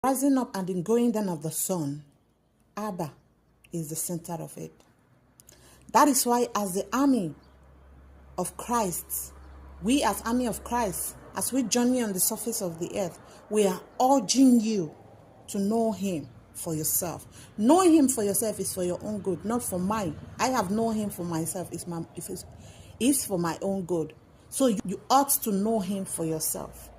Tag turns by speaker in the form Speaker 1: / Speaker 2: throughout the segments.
Speaker 1: Rising up and the going down of the sun, Abba is the center of it. That is why as the army of Christ, we as army of Christ, as we journey on the surface of the earth, we are urging you to know him for yourself. Knowing him for yourself is for your own good, not for mine. I have known him for myself. It's for my own good. So you ought to know him for yourself.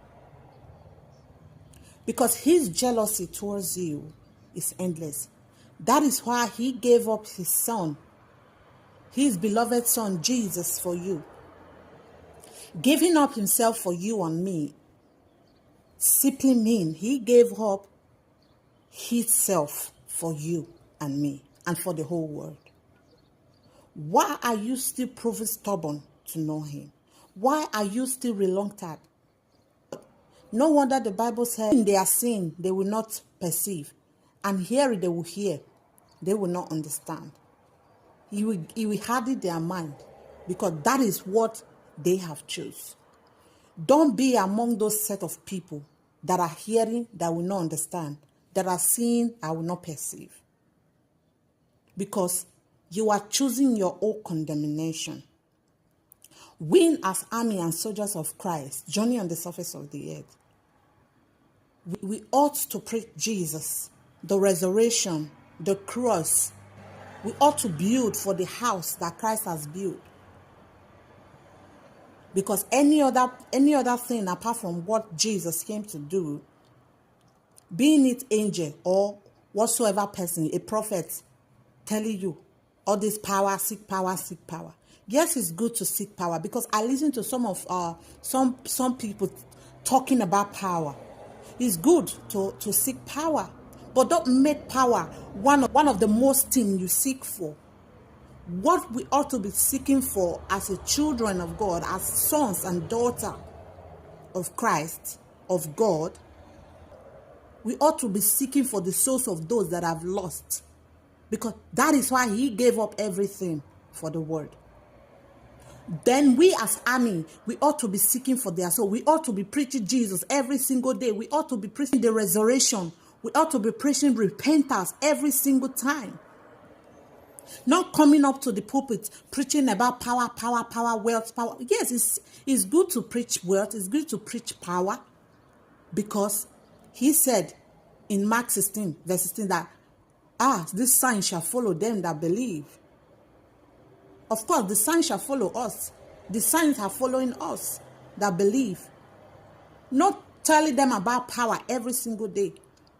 Speaker 1: Because his jealousy towards you is endless. That is why he gave up his son, his beloved son, Jesus, for you. Giving up himself for you and me simply means he gave up himself for you and me and for the whole world. Why are you still proving stubborn to know him? Why are you still reluctant? No wonder the Bible says, in their sin, they will not perceive. And hearing, they will hear. They will not understand. He will harden their mind. Because that is what they have chosen. Don't be among those set of people that are hearing, that will not understand. That are seeing, that will not perceive. Because you are choosing your own condemnation. We as army and soldiers of Christ, journey on the surface of the earth, we ought to preach Jesus, the resurrection, the cross. We ought to build for the house that Christ has built. Because any other thing apart from what Jesus came to do, being it angel or whatsoever person, a prophet, telling you all this power, seek power, seek power. Yes, it's good to seek power, because I listen to some people talking about power. It's good to seek power, but don't make power one of the most things you seek for. What we ought to be seeking for as a children of God, as sons and daughters of Christ, of God, we ought to be seeking for the souls of those that have lost, because that is why he gave up everything for the world. Then we as army, we ought to be seeking for their soul. We ought to be preaching Jesus every single day. We ought to be preaching the resurrection. We ought to be preaching repentance every single time. Not coming up to the pulpit preaching about power, wealth, power. Yes, it's good to preach wealth. It's good to preach power, because he said in Mark 16, verse 16 that, this sign shall follow them that believe. Of course, the signs shall follow us. The signs are following us that believe. Not telling them about power every single day.